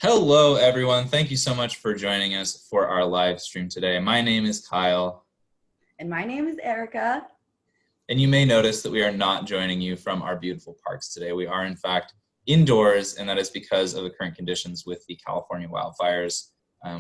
Hello, everyone. Thank you so much for joining us for our live stream today. My name is Kyle, And my name is Erica. and you may notice that we are not joining you from our beautiful parks today. We are, in fact, indoors, and that is because of the current conditions with the California wildfires,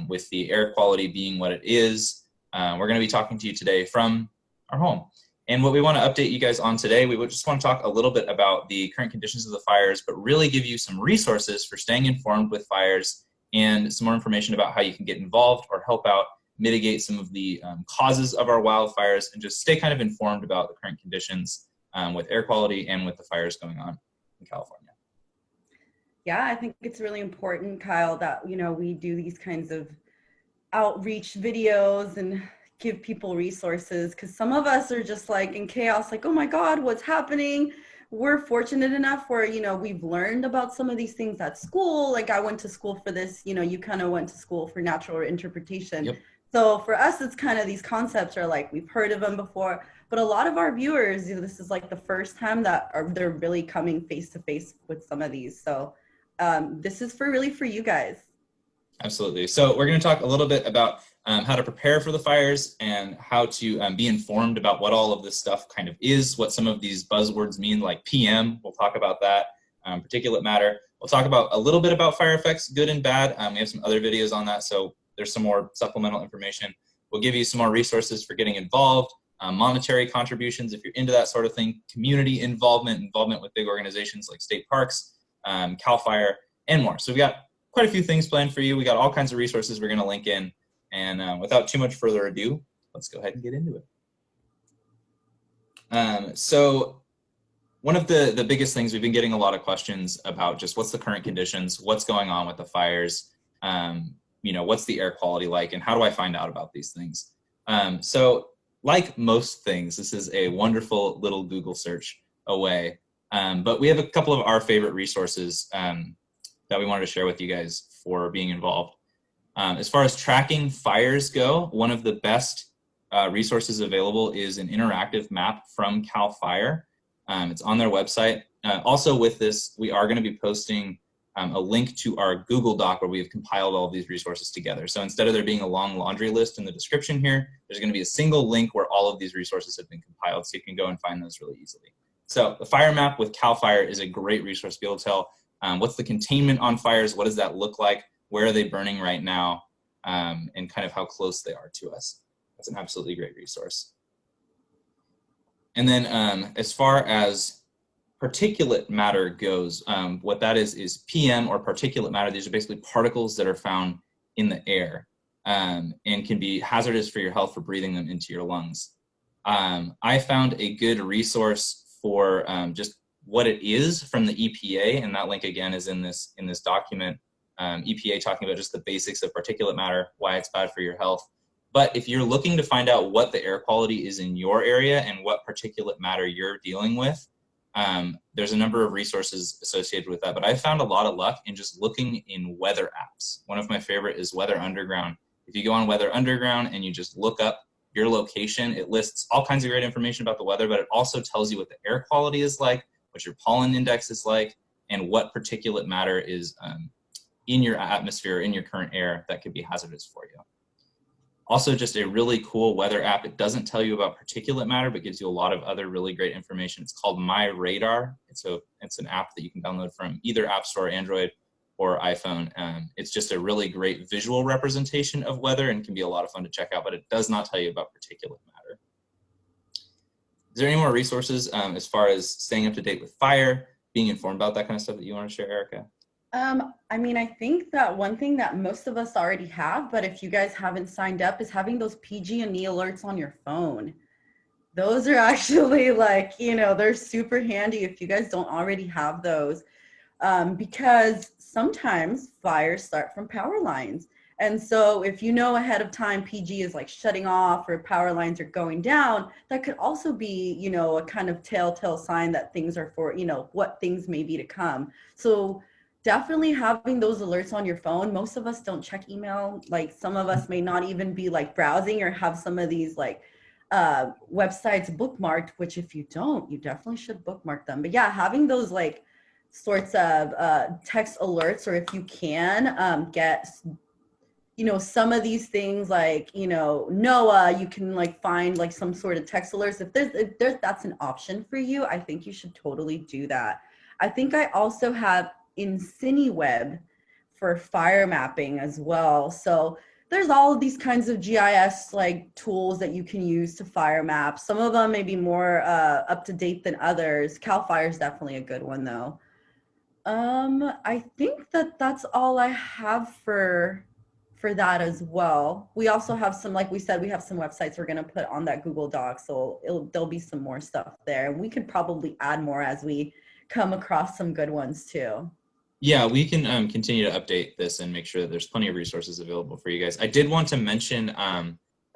with the air quality being what it is. We're going to be talking to you today from our home. And what we want to update you guys on today, we just want to talk a little bit about the current conditions of the fires, but really give you some resources for staying informed with fires and some more information about how you can get involved or help out mitigate some of the causes of our wildfires and just stay kind of informed about the current conditions with air quality and with the fires going on in California. Yeah, I think it's really important, Kyle, that, we do these kinds of outreach videos and give people resources, because some of us are just like in chaos, like, oh my God, what's happening? We're fortunate enough where, we've learned about some of these things at school. Like I went to school for this, you kind of went to school for natural interpretation. Yep. So for us, it's kind of these concepts are like, we've heard of them before, but a lot of our viewers, this is like the first time that they're really coming face to face with some of these. So this is really for you guys. Absolutely. So we're going to talk a little bit about how to prepare for the fires and how to be informed about what all of this stuff kind of is, what some of these buzzwords mean, like PM. We'll talk about that. Particulate matter. We'll talk about a little bit about fire effects, good and bad. We have some other videos on that, so there's some more supplemental information. We'll give you some more resources for getting involved, monetary contributions if you're into that sort of thing, community involvement with big organizations like state parks, CAL FIRE, and more. So we got quite a few things planned for you. We got all kinds of resources we're going to link in. And without too much further ado, let's go ahead and get into it. So one of the biggest things, we've been getting a lot of questions about just what's the current conditions, what's going on with the fires, what's the air quality like, and how do I find out about these things? So like most things, this is a wonderful little Google search away. But we have a couple of our favorite resources that we wanted to share with you guys for being involved. As far as tracking fires go, one of the best resources available is an interactive map from CAL FIRE. It's on their website. Also with this, we are going to be posting a link to our Google Doc where we have compiled all of these resources together. So instead of there being a long laundry list in the description here, there's going to be a single link where all of these resources have been compiled, so you can go and find those really easily. So the fire map with CAL FIRE is a great resource to be able to tell what's the containment on fires, what does that look like, where are they burning right now, and kind of how close they are to us. That's an absolutely great resource. And then as far as particulate matter goes, what that is PM, or particulate matter. These are basically particles that are found in the air and can be hazardous for your health for breathing them into your lungs. I found a good resource for just what it is from the EPA, and that link again is in this document. EPA talking about just the basics of particulate matter, why it's bad for your health. But if you're looking to find out what the air quality is in your area and what particulate matter you're dealing with, there's a number of resources associated with that. But I found a lot of luck in just looking in weather apps. One of my favorite is Weather Underground. If you go on Weather Underground and you just look up your location, it lists all kinds of great information about the weather, but it also tells you what the air quality is like, what your pollen index is like, and what particulate matter is in your atmosphere, in your current air, that could be hazardous for you. Also, just a really cool weather app. It doesn't tell you about particulate matter, but gives you a lot of other really great information. It's called My Radar. It's an app that you can download from either App Store, Android, or iPhone. It's just a really great visual representation of weather and can be a lot of fun to check out, but it does not tell you about particulate matter. Is there any more resources as far as staying up to date with fire, being informed about that kind of stuff that you want to share, Erica? I think that one thing that most of us already have, but if you guys haven't signed up, is having those PG&E alerts on your phone. Those are actually like, they're super handy if you guys don't already have those, because sometimes fires start from power lines. And so if you know ahead of time PG is like shutting off or power lines are going down, that could also be, a kind of telltale sign that things are for, what things may be to come. So definitely having those alerts on your phone. Most of us don't check email. Like some of us may not even be like browsing or have some of these like websites bookmarked, which if you don't, you definitely should bookmark them. But yeah, having those like sorts of text alerts, or if you can get, some of these things like, NOAA, you can like find like some sort of text alerts. If there's that's an option for you, I think you should totally do that. I think I also have InCineWeb for fire mapping as well. So there's all of these kinds of GIS like tools that you can use to fire map. Some of them may be more up to date than others. CAL FIRE is definitely a good one though. I think that that's all I have for that as well. We also have some, like we said, we have some websites we're going to put on that Google Doc, so there'll be some more stuff there. We could probably add more as we come across some good ones too. Yeah, we can continue to update this and make sure that there's plenty of resources available for you guys. I did want to mention,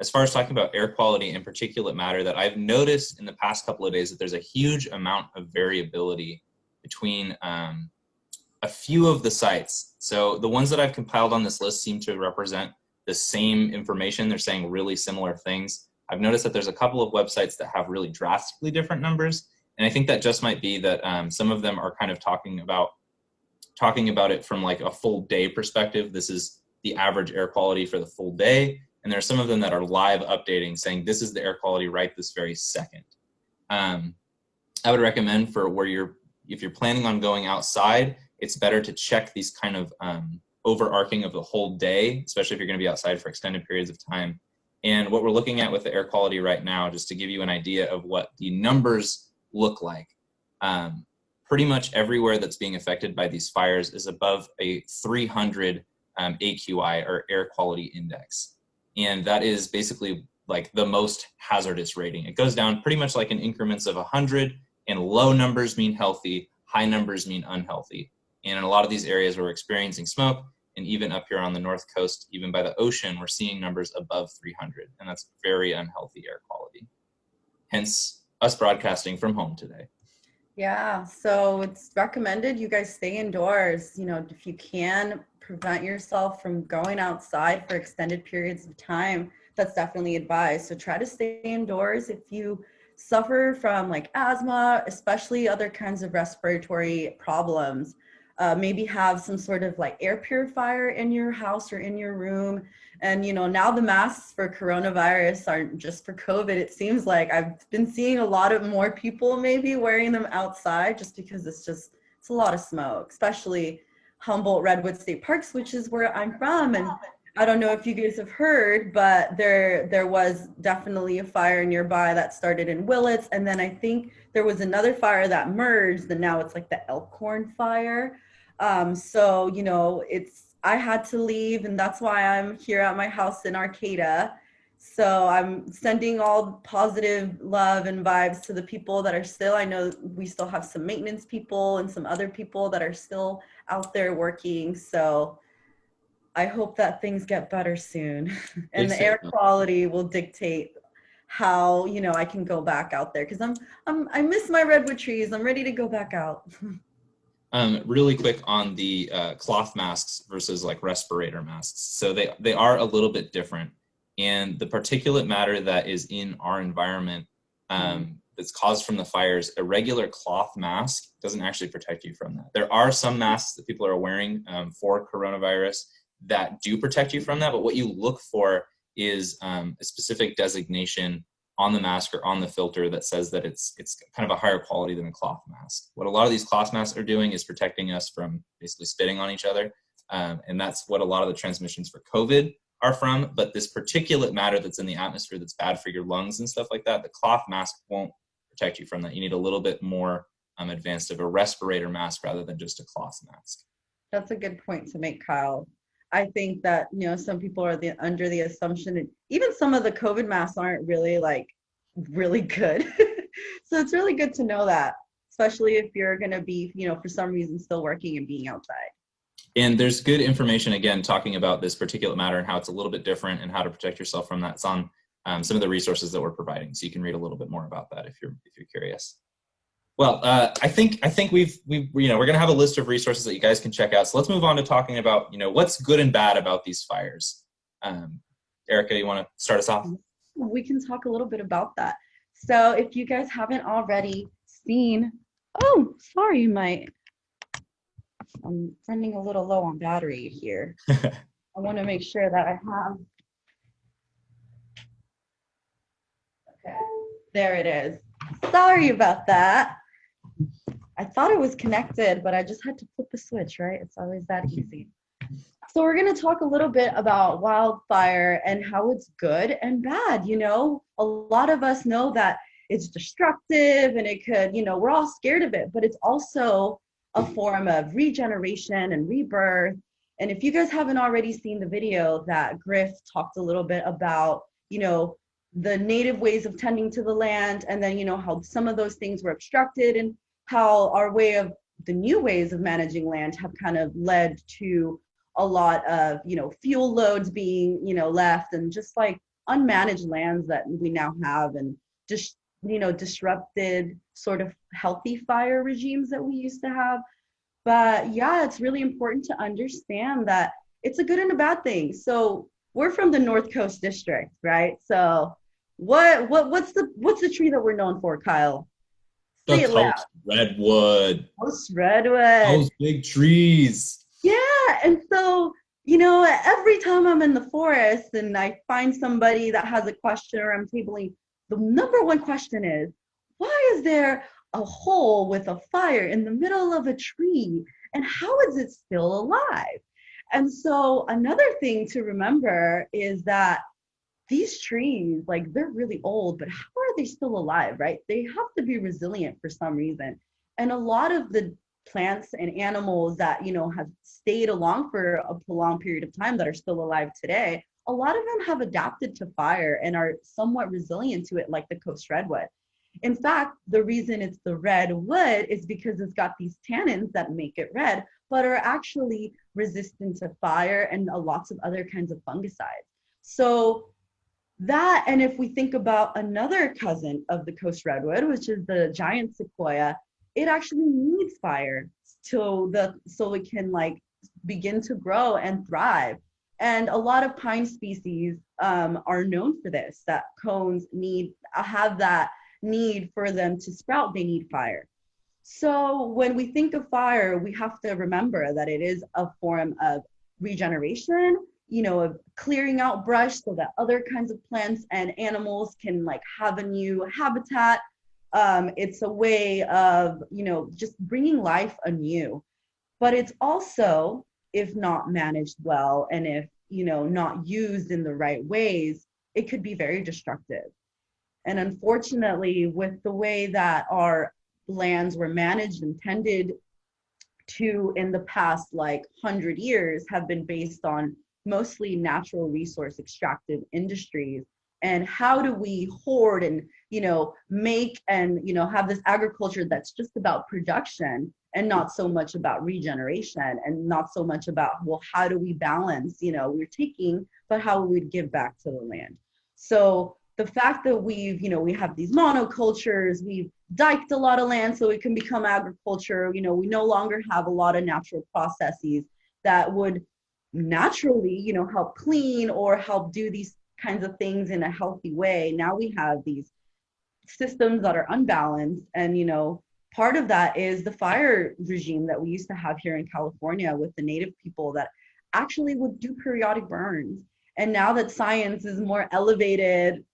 as far as talking about air quality and particulate matter, that I've noticed in the past couple of days that there's a huge amount of variability between a few of the sites. So the ones that I've compiled on this list seem to represent the same information. They're saying really similar things. I've noticed that there's a couple of websites that have really drastically different numbers. And I think that just might be that some of them are kind of talking about it from like a full day perspective. This is the average air quality for the full day. And there are some of them that are live updating saying this is the air quality right this very second. I would recommend for if you're planning on going outside, it's better to check these kind of overarching of the whole day, especially if you're going to be outside for extended periods of time. And what we're looking at with the air quality right now, just to give you an idea of what the numbers look like, pretty much everywhere that's being affected by these fires is above a 300 AQI, or air quality index. And that is basically like the most hazardous rating. It goes down pretty much like in increments of 100, and low numbers mean healthy, high numbers mean unhealthy. And in a lot of these areas where we're experiencing smoke, and even up here on the North Coast, even by the ocean, we're seeing numbers above 300, and that's very unhealthy air quality. Hence us broadcasting from home today. Yeah, so it's recommended you guys stay indoors. If you can prevent yourself from going outside for extended periods of time, that's definitely advised. So try to stay indoors. If you suffer from like asthma, especially other kinds of respiratory problems, maybe have some sort of like air purifier in your house or in your room. And, now the masks for coronavirus aren't just for COVID. It seems like I've been seeing a lot of more people maybe wearing them outside, just because it's a lot of smoke, especially Humboldt Redwood State Parks, which is where I'm from. And I don't know if you guys have heard, but there was definitely a fire nearby that started in Willits. And then I think there was another fire that merged, and now it's like the Elkhorn fire. So, I had to leave, and that's why I'm here at my house in Arcata. So I'm sending all positive love and vibes to the people that are still, I know we still have some maintenance people and some other people that are still out there working. So I hope that things get better soon. And the air quality will dictate how, I can go back out there, because I miss my redwood trees. I'm ready to go back out. Really quick on the cloth masks versus like respirator masks. So they are a little bit different. And the particulate matter that is in our environment that's caused from the fires, a regular cloth mask doesn't actually protect you from that. There are some masks that people are wearing for coronavirus that do protect you from that, but what you look for is a specific designation on the mask or on the filter that says that it's kind of a higher quality than a cloth mask. What a lot of these cloth masks are doing is protecting us from basically spitting on each other. And that's what a lot of the transmissions for COVID are from. But this particulate matter that's in the atmosphere that's bad for your lungs and stuff like that, the cloth mask won't protect you from that. You need a little bit more advanced of a respirator mask rather than just a cloth mask. That's a good point to make, Kyle. I think that, some people are under the assumption, and even some of the COVID masks aren't really really good. So it's really good to know that, especially if you're going to be, for some reason still working and being outside. And there's good information, again, talking about this particulate matter and how it's a little bit different and how to protect yourself from that. It's on some of the resources that we're providing. So you can read a little bit more about that if you're curious. Well, I think we're going to have a list of resources that you guys can check out. So let's move on to talking about, what's good and bad about these fires. Erika, you want to start us off? We can talk a little bit about that. So if you guys haven't already seen, oh, sorry, my I'm running a little low on battery here. I want to make sure that I have. Okay, there it is. Sorry about that. I thought it was connected, but I just had to flip a switch, right? It's always that easy. So we're going to talk a little bit about wildfire and how it's good and bad. You know, a lot of us know that it's destructive and it could, you know, we're all scared of it, but it's also a form of regeneration and rebirth. And if you guys haven't already seen the video that Griff talked a little bit about, you know, the native ways of tending to the land, and then, you know, how some of those things were obstructed and how our way of the new ways of managing land have kind of led to a lot of, you know, fuel loads being, you know, left, and just like unmanaged lands that we now have, and just, you know, disrupted sort of healthy fire regimes that we used to have. But yeah, it's really important to understand that it's a good and a bad thing. So we're from the North Coast District, right? So what's the tree that we're known for, Kyle? The Say it loud. coast redwood. Coast redwood. Those big trees. Yeah, and so, you know, every time I'm in the forest and I find somebody that has a question or I'm tabling, the number one question is, why is there a hole with a fire in the middle of a tree? And how is it still alive? And so another thing to remember is that these trees, like, they're really old, but how are they still alive, right? They have to be resilient for some reason. And a lot of the plants and animals that, you know, have stayed along for a prolonged period of time that are still alive today, a lot of them have adapted to fire and are somewhat resilient to it, like the coast redwood. In fact, the reason it's the red wood is because it's got these tannins that make it red, but are actually resistant to fire and lots of other kinds of fungicides. So that, and if we think about another cousin of the coast redwood, which is the giant sequoia, it actually needs fire so it can like begin to grow and thrive. And a lot of pine species are known for this, that cones have that need for them to sprout, they need fire. So when we think of fire, we have to remember that it is a form of regeneration, you know, of clearing out brush so that other kinds of plants and animals can like have a new habitat. It's a way of, you know, just bringing life anew. But it's also, if not managed well, and if, you know, not used in the right ways, it could be very destructive. And unfortunately, with the way that our lands were managed and tended to in the past like 100 years have been based on mostly natural resource extractive industries. And how do we hoard and, you know, make and, you know, have this agriculture that's just about production and not so much about regeneration, and not so much about, well, how do we balance, you know, we're taking, but how we give back to the land. So the fact that we've, you know, we have these monocultures, we've diked a lot of land so it can become agriculture, you know, we no longer have a lot of natural processes that would naturally, you know, help clean or help do these kinds of things in a healthy way. Now we have these systems that are unbalanced, and, you know, part of that is the fire regime that we used to have here in California with the native people that actually would do periodic burns. And now that science is more elevated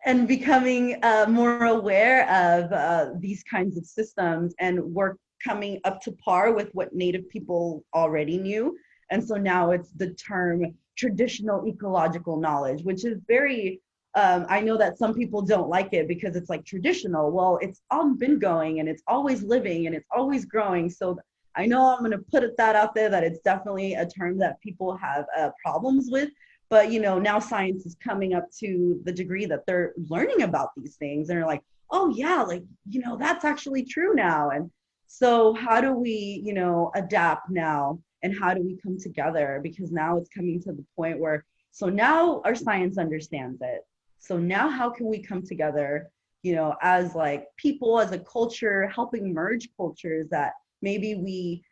and becoming more aware of these kinds of systems, and we're coming up to par with what native people already knew. And so now it's the term traditional ecological knowledge, which is very, I know that some people don't like it because it's like traditional. Well, it's all been going and it's always living and it's always growing. So I know I'm going to put that out there that it's definitely a term that people have problems with. But, you know, now science is coming up to the degree that they're learning about these things and they're like, oh yeah, like, you know, that's actually true now. And so how do we, you know, adapt now, and how do we come together? Because now it's coming to the point where, so now our science understands it. So now how can we come together, you know, as like people, as a culture, helping merge cultures that maybe we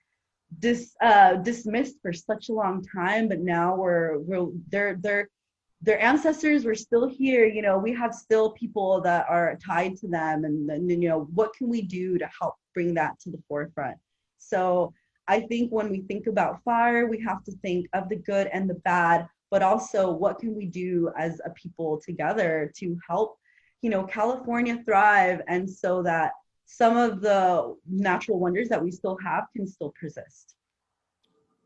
dismissed for such a long time, but now their ancestors were still here. You know, we have still people that are tied to them, and then, you know, what can we do to help bring that to the forefront? So I think when we think about fire, we have to think of the good and the bad, but also what can we do as a people together to help, California thrive, and so that some of the natural wonders that we still have can still persist.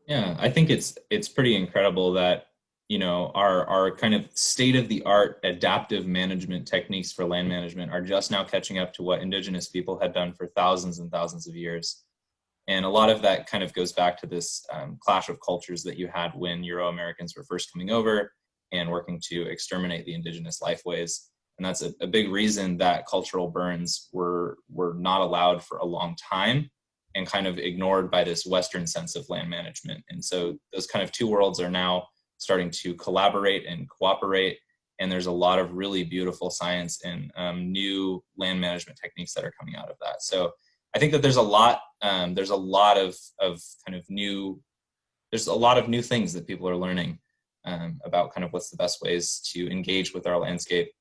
Yeah, I think it's pretty incredible that, our kind of state of the art adaptive management techniques for land management are just now catching up to what indigenous people had done for thousands and thousands of years. And a lot of that kind of goes back to this clash of cultures that you had when Euro-Americans were first coming over and working to exterminate the indigenous lifeways. And that's a big reason that cultural burns were not allowed for a long time and kind of ignored by this Western sense of land management. And so those kind of two worlds are now starting to collaborate and cooperate. And there's a lot of really beautiful science and new land management techniques that are coming out of that. So I think that there's a lot of new things that people are learning about kind of what's the best ways to engage with our landscape.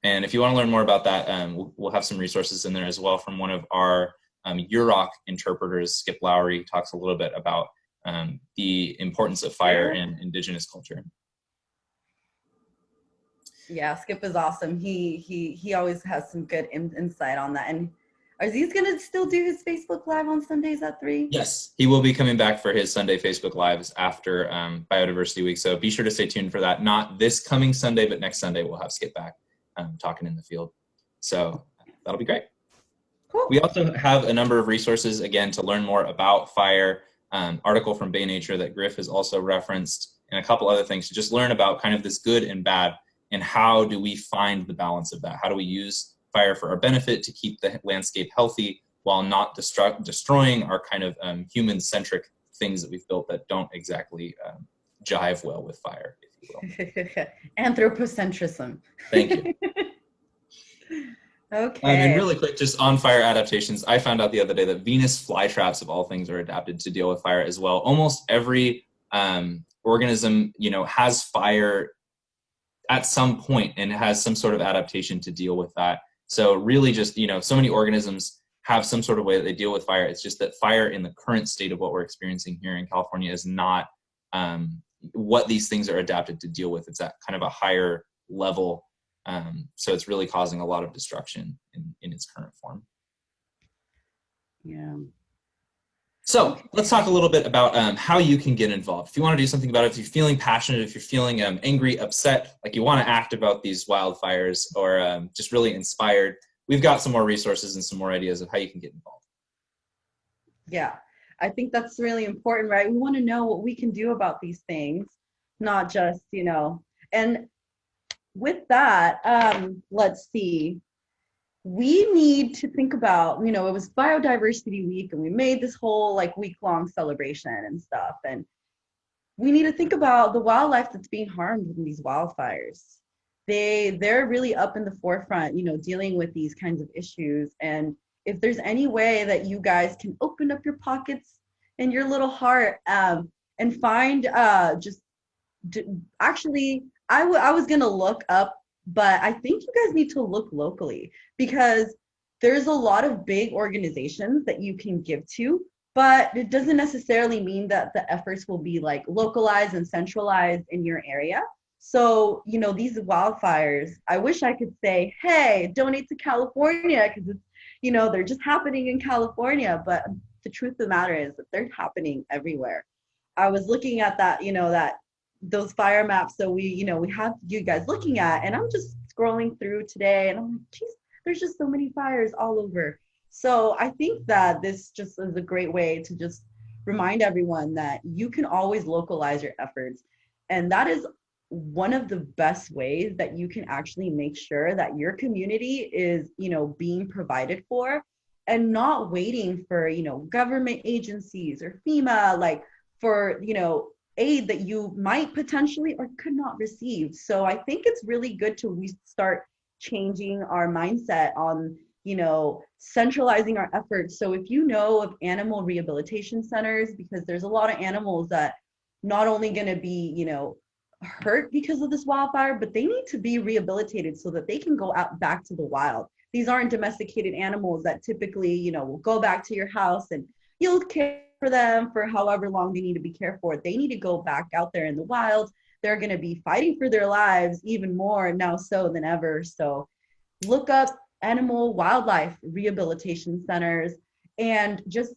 And if you want to learn more about that, we'll have some resources in there as well from one of our Yurok interpreters. Skip Lowry talks a little bit about the importance of fire in indigenous culture. Yeah, Skip is awesome. He always has some good insight on that. And Aziz gonna still do his Facebook Live on Sundays at 3? Yes, he will be coming back for his Sunday Facebook Lives after Biodiversity Week. So be sure to stay tuned for that. Not this coming Sunday, but next Sunday we'll have Skip back talking in the field. So that'll be great. Cool. We also have a number of resources, again, to learn more about fire. Article from Bay Nature that Griff has also referenced, and a couple other things to just learn about kind of this good and bad, and how do we find the balance of that? How do we use fire for our benefit to keep the landscape healthy while not destroying our kind of human-centric things that we've built that don't exactly jive well with fire, if you will. Anthropocentrism. Thank you. Okay. And really quick, just on fire adaptations, I found out the other day that Venus flytraps of all things are adapted to deal with fire as well. Almost every organism, has fire at some point and has some sort of adaptation to deal with that. So really just, so many organisms have some sort of way that they deal with fire. It's just that fire in the current state of what we're experiencing here in California is not what these things are adapted to deal with. It's at kind of a higher level. So it's really causing a lot of destruction in its current form. Yeah. So let's talk a little bit about how you can get involved. If you want to do something about it, if you're feeling passionate, if you're feeling angry, upset, like you want to act about these wildfires, or just really inspired, we've got some more resources and some more ideas of how you can get involved. Yeah, I think that's really important, right? We want to know what we can do about these things, not just, and with that, let's see. We need to think about, it was Biodiversity Week and we made this whole week-long celebration and stuff. And we need to think about the wildlife that's being harmed in these wildfires. They're really up in the forefront, dealing with these kinds of issues. And if there's any way that you guys can open up your pockets and your little heart and find actually, I was going to look up, but I think you guys need to look locally, because there's a lot of big organizations that you can give to, but it doesn't necessarily mean that the efforts will be localized and centralized in your area. So, these wildfires, I wish I could say, hey, donate to California, because it's, they're just happening in California, but the truth of the matter is that they're happening everywhere. I was looking at that, those fire maps that we have you guys looking at, and I'm just scrolling through today and I'm like, geez, there's just so many fires all over. So I think that this just is a great way to just remind everyone that you can always localize your efforts. And that is one of the best ways that you can actually make sure that your community is, being provided for, and not waiting for, government agencies or FEMA, for, aid that you might potentially or could not receive. So I think it's really good to start changing our mindset on, centralizing our efforts. So if you know of animal rehabilitation centers, because there's a lot of animals that not only going to be, hurt because of this wildfire, but they need to be rehabilitated so that they can go out back to the wild. These aren't domesticated animals that typically, will go back to your house and you'll care for them for however long they need to be cared for. They need to go back out there in the wild. They're going to be fighting for their lives even more now so than ever. So look up animal wildlife rehabilitation centers, and just,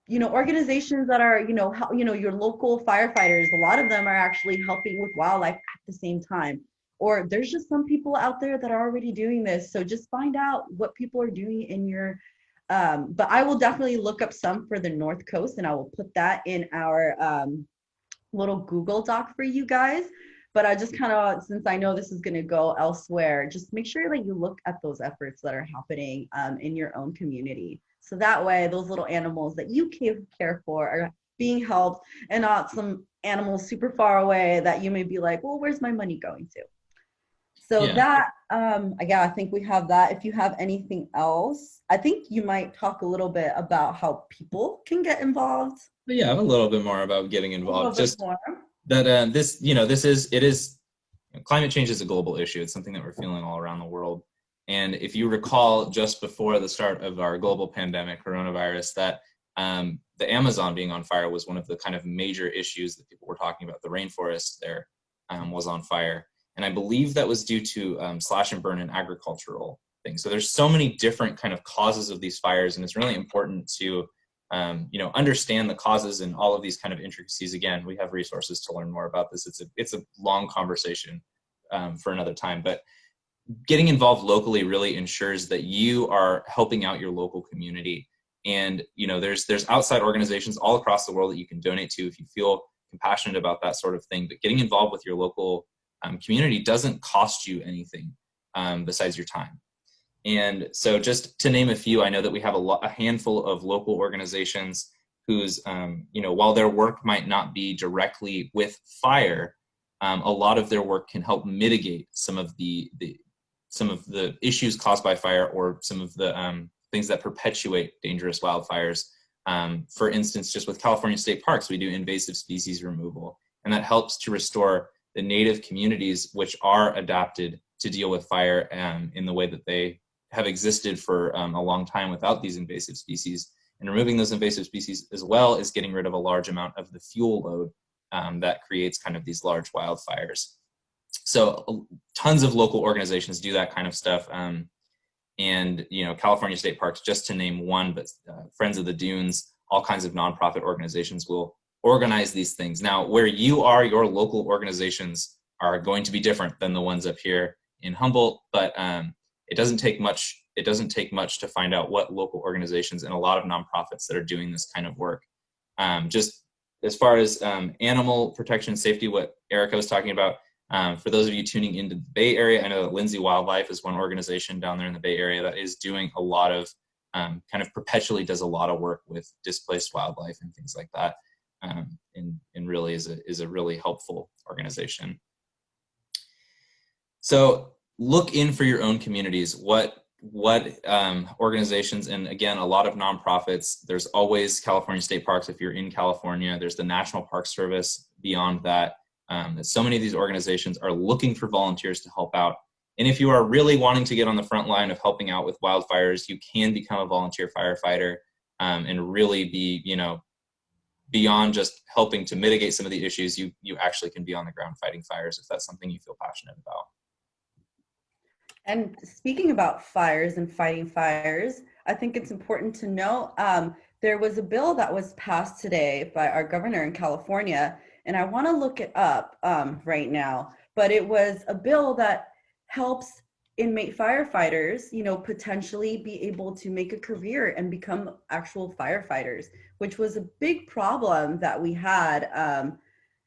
you know, organizations that are, you know, you know, your local firefighters. A lot of them are actually helping with wildlife at the same time. Or there's just some people out there that are already doing this. So just find out what people are doing in your, but I will definitely look up some for the North Coast, and I will put that in our little Google Doc for you guys. But I just kind of, since I know this is going to go elsewhere, just make sure that you look at those efforts that are happening in your own community. So that way, those little animals that you care for are being helped, and not some animals super far away that you may be like, well, where's my money going to? So Yeah. that, yeah, I think we have that. If you have anything else, I think you might talk a little bit about how people can get involved. But yeah, I have a little bit more about getting A little involved. bit Just more. that this, it is, climate change is a global issue. It's something that we're feeling all around the world. And if you recall, just before the start of our global pandemic, coronavirus, that the Amazon being on fire was one of the kind of major issues that people were talking about. The rainforest there was on fire. And I believe that was due to slash and burn and agricultural things. So there's so many different kind of causes of these fires, and it's really important to understand the causes and all of these kind of intricacies. Again, we have resources to learn more about this. It's a long conversation for another time, but getting involved locally really ensures that you are helping out your local community. And there's outside organizations all across the world that you can donate to if you feel compassionate about that sort of thing. But getting involved with your local community doesn't cost you anything besides your time. And so just to name a few, I know that we have a handful of local organizations whose, while their work might not be directly with fire, a lot of their work can help mitigate some of the issues caused by fire, or some of the things that perpetuate dangerous wildfires. For instance, just with California state parks, we do invasive species removal, and that helps to restore the native communities which are adapted to deal with fire in the way that they have existed for a long time without these invasive species. And removing those invasive species, as well as getting rid of a large amount of the fuel load that creates kind of these large wildfires. So tons of local organizations do that kind of stuff. And California State Parks, just to name one, but Friends of the Dunes, all kinds of nonprofit organizations will organize these things. Now, where you are, your local organizations are going to be different than the ones up here in Humboldt, but it doesn't take much. It doesn't take much to find out what local organizations and a lot of nonprofits that are doing this kind of work. Just as far as animal protection safety, what Erika was talking about, for those of you tuning into the Bay Area, I know that Lindsay Wildlife is one organization down there in the Bay Area that is doing a lot of, kind of perpetually does a lot of work with displaced wildlife and things like that, and really is a really helpful organization. So look in for your own communities. What organizations, and again, a lot of nonprofits. There's always California State Parks if you're in California. There's the National Park Service beyond that. So many of these organizations are looking for volunteers to help out. And if you are really wanting to get on the front line of helping out with wildfires, you can become a volunteer firefighter and really be, beyond just helping to mitigate some of the issues, you actually can be on the ground fighting fires if that's something you feel passionate about. And speaking about fires and fighting fires, I think it's important to know there was a bill that was passed today by our governor in California, and I want to look it up right now, but it was a bill that helps inmate firefighters, potentially be able to make a career and become actual firefighters, which was a big problem that we had,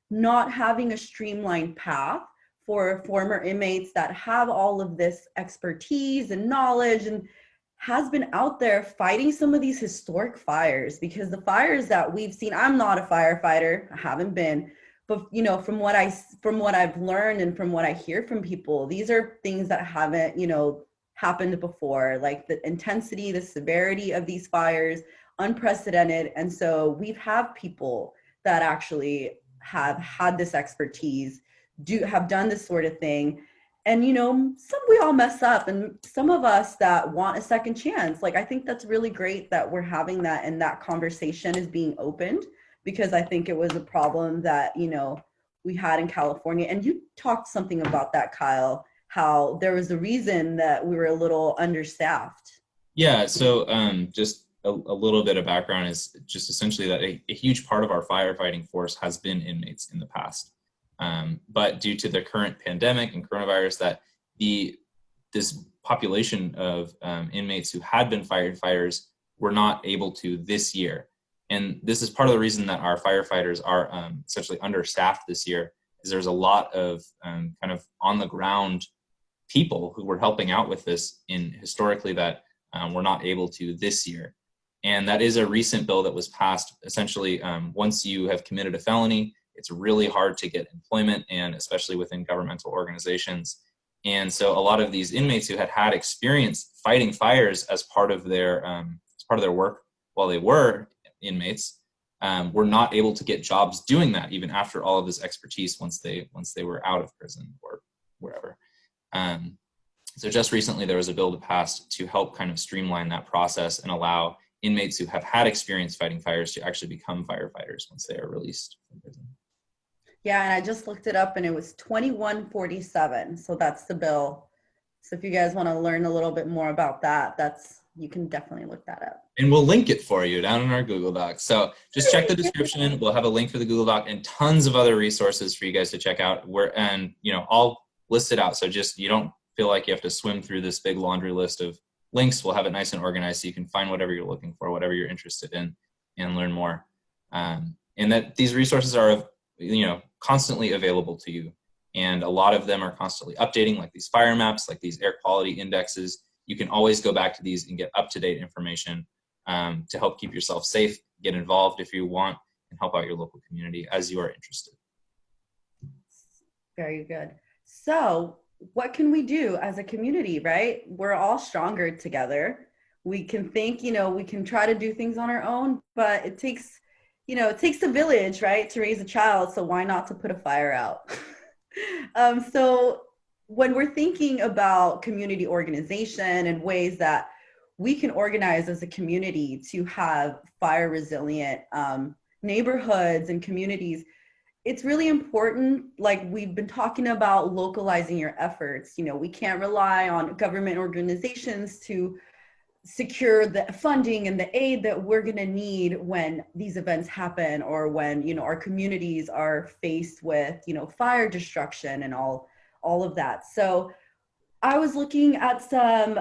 not having a streamlined path for former inmates that have all of this expertise and knowledge and has been out there fighting some of these historic fires. Because the fires that we've seen, I'm not a firefighter, I haven't been, but from what I've learned and from what I hear from people, these are things that haven't happened before, like the intensity, the severity of these fires, unprecedented. And so we've have people that actually have had this expertise, have done this sort of thing. And, we all mess up, and some of us that want a second chance, like, I think that's really great that we're having that, and that conversation is being opened, because I think it was a problem that, we had in California. And you talked something about that, Kyle, how there was a reason that we were a little understaffed. Yeah, so just a little bit of background is just essentially that a huge part of our firefighting force has been inmates in the past. But due to the current pandemic and coronavirus, that this population of inmates who had been firefighters were not able to this year. And this is part of the reason that our firefighters are essentially understaffed this year, is there's a lot of kind of on the ground people who were helping out with this historically that were not able to this year. And that is a recent bill that was passed. Essentially, once you have committed a felony, it's really hard to get employment, and especially within governmental organizations. And so a lot of these inmates who had experience fighting fires as part of their work while they were inmates were not able to get jobs doing that, even after all of this expertise once they were out of prison or wherever. So just recently there was a bill that passed to help kind of streamline that process and allow inmates who have had experience fighting fires to actually become firefighters once they are released from prison. Yeah, and I just looked it up, and it was 2147. So that's the bill. So if you guys want to learn a little bit more about that, you can definitely look that up. And we'll link it for you down in our Google Doc. So just check the description. We'll have a link for the Google Doc and tons of other resources for you guys to check out. All listed out. So just, you don't feel like you have to swim through this big laundry list of links. We'll have it nice and organized so you can find whatever you're looking for, whatever you're interested in, and learn more. And that these resources are, constantly available to you. And a lot of them are constantly updating, like these fire maps, like these air quality indexes. You can always go back to these and get up-to-date information to help keep yourself safe, get involved if you want, and help out your local community as you are interested. Very good. So what can we do as a community, right? We're all stronger together. We can think, we can try to do things on our own, but it takes a village, right, to raise a child. So why not to put a fire out? So when we're thinking about community organization and ways that we can organize as a community to have fire resilient neighborhoods and communities, it's really important, like we've been talking about, localizing your efforts. We can't rely on government organizations to secure the funding and the aid that we're going to need when these events happen, or when, our communities are faced with, fire destruction and all of that. So I was looking at some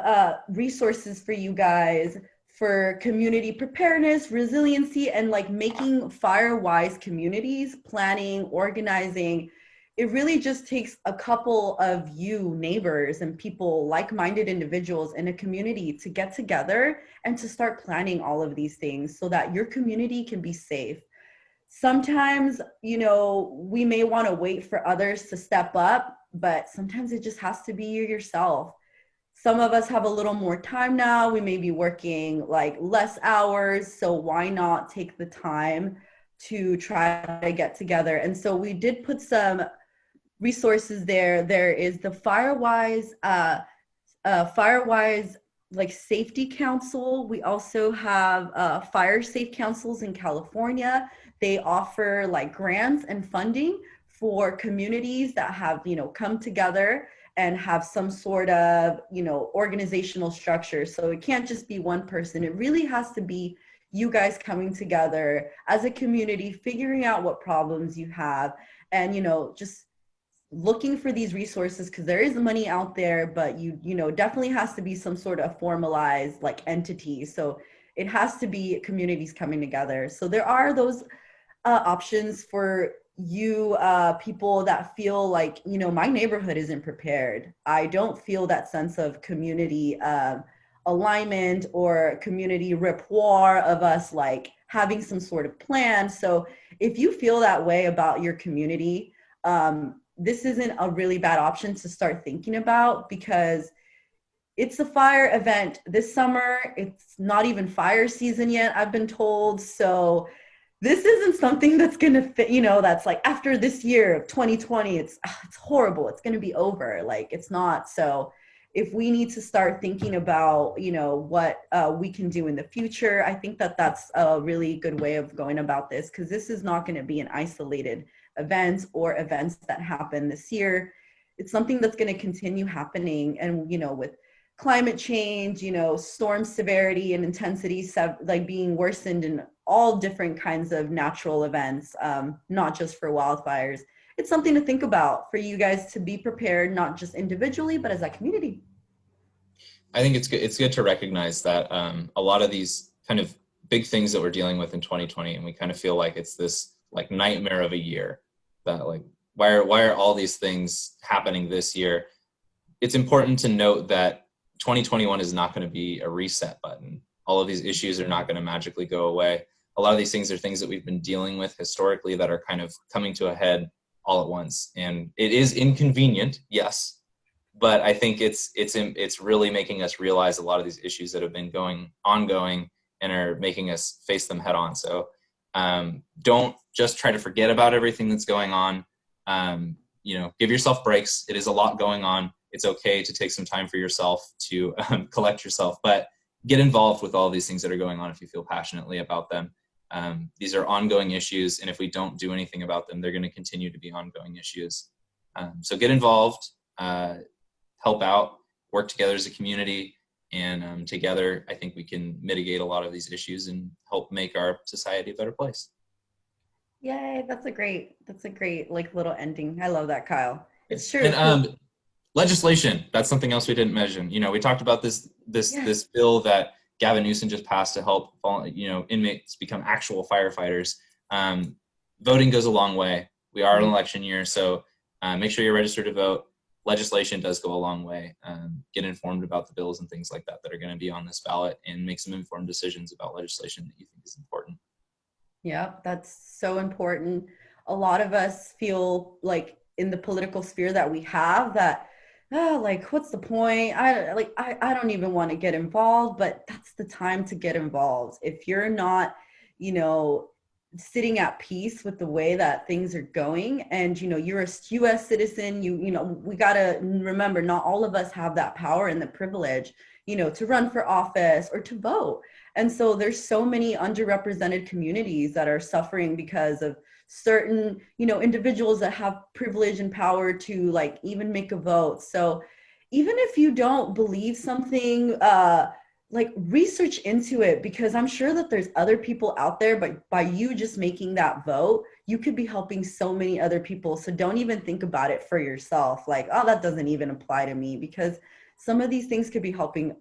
resources for you guys for community preparedness, resiliency, and like making fire-wise communities, planning, organizing. It really just takes a couple of you neighbors and people, like-minded individuals in a community, to get together and to start planning all of these things so that your community can be safe. Sometimes, we may want to wait for others to step up, but sometimes it just has to be you yourself. Some of us have a little more time now. We may be working like less hours. So why not take the time to try to get together? And so we did put some resources there. There is the Firewise like Safety Council. We also have Fire Safe Councils in California. They offer like grants and funding for communities that have, come together and have some sort of, organizational structure. So it can't just be one person. It really has to be you guys coming together as a community, figuring out what problems you have, and, just looking for these resources, because there is money out there, but you definitely has to be some sort of formalized like entity. So it has to be communities coming together. So there are those options for you people that feel like, my neighborhood isn't prepared. I don't feel that sense of community alignment or community rapport of us like having some sort of plan. So if you feel that way about your community, this isn't a really bad option to start thinking about, because it's a fire event this summer. It's not even fire season yet, I've been told. So this isn't something that's going to fit, that's like after this year of 2020, it's horrible. It's going to be over. Like it's not. So if we need to start thinking about, what we can do in the future, I think that that's a really good way of going about this, because this is not going to be an isolated event or events that happen this year. It's something that's going to continue happening. And, with climate change, storm severity and intensity, like being worsened in all different kinds of natural events, not just for wildfires. It's something to think about for you guys to be prepared, not just individually, but as a community. I think it's good. It's good to recognize that a lot of these kind of big things that we're dealing with in 2020, and we kind of feel like it's this like nightmare of a year. That like why are all these things happening this year? It's important to note that 2021 is not going to be a reset button. All of these issues are not going to magically go away. A lot of these things are things that we've been dealing with historically that are kind of coming to a head all at once. And it is inconvenient, yes, but I think it's really making us realize a lot of these issues that have been ongoing and are making us face them head on. So don't just try to forget about everything that's going on. Give yourself breaks. It is a lot going on. It's okay to take some time for yourself to collect yourself, but get involved with all these things that are going on if you feel passionately about them. These are ongoing issues, and if we don't do anything about them, they're going to continue to be ongoing issues. So get involved, help out, work together as a community, and together I think we can mitigate a lot of these issues and help make our society a better place. Yay, that's a great like little ending. I love that, Kyle. It's true. And legislation, that's something else we didn't mention. We talked about this bill that Gavin Newsom just passed to help inmates become actual firefighters. Voting goes a long way. We are in an election year, so make sure you're registered to vote. Legislation does go a long way. Get informed about the bills and things like that that are going to be on this ballot, and make some informed decisions about legislation that you think is important. Yeah, that's so important. A lot of us feel like in the political sphere that we have that, like, what's the point? I don't even want to get involved, but that's the time to get involved. If you're not, sitting at peace with the way that things are going, and you're a US citizen, we got to remember, not all of us have that power and the privilege, to run for office or to vote. And so there's so many underrepresented communities that are suffering because of certain, individuals that have privilege and power to like even make a vote. So even if you don't believe something, like research into it, because I'm sure that there's other people out there, but by you just making that vote, you could be helping so many other people. So don't even think about it for yourself. Like, oh, that doesn't even apply to me, because some of these things could be helping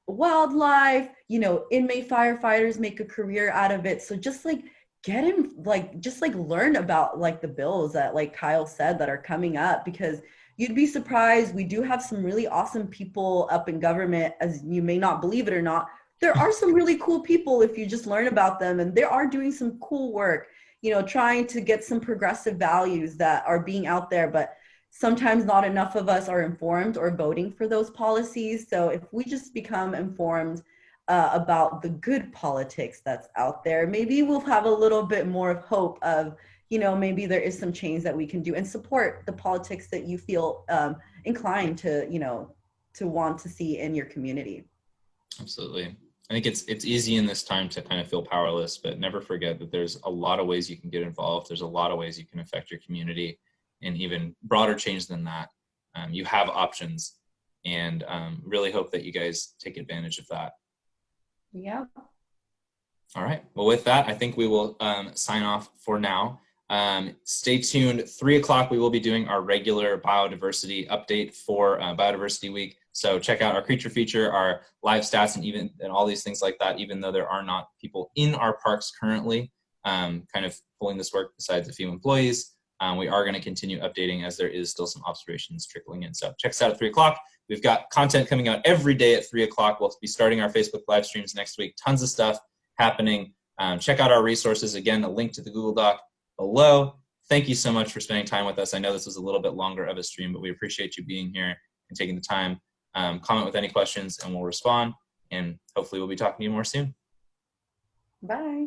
wildlife, inmate firefighters make a career out of it. So just like learn about like the bills that, like Kyle said, that are coming up, because you'd be surprised. We do have some really awesome people up in government, as you may not believe it or not. There are some really cool people if you just learn about them, and they are doing some cool work, trying to get some progressive values that are being out there, but sometimes not enough of us are informed or voting for those policies. So if we just become informed about the good politics that's out there, maybe we'll have a little bit more of hope of, maybe there is some change that we can do, and support the politics that you feel inclined to, to want to see in your community. Absolutely. I think it's easy in this time to kind of feel powerless, but never forget that there's a lot of ways you can get involved. There's a lot of ways you can affect your community, and even broader change than that. You have options, and really hope that you guys take advantage of that. Yeah. All right. Well, with that, I think we will sign off for now. Stay tuned. 3 o'clock, we will be doing our regular biodiversity update for Biodiversity Week. So check out our creature feature, our live stats, and all these things like that, even though there are not people in our parks currently kind of pulling this work besides a few employees. We are going to continue updating as there is still some observations trickling in. So check us out at 3 o'clock. We've got content coming out every day at 3 o'clock. We'll be starting our Facebook live streams next week. Tons of stuff happening. Check out our resources. Again, a link to the Google Doc below. Thank you so much for spending time with us. I know this was a little bit longer of a stream, but we appreciate you being here and taking the time. Comment with any questions and we'll respond. And hopefully we'll be talking to you more soon. Bye.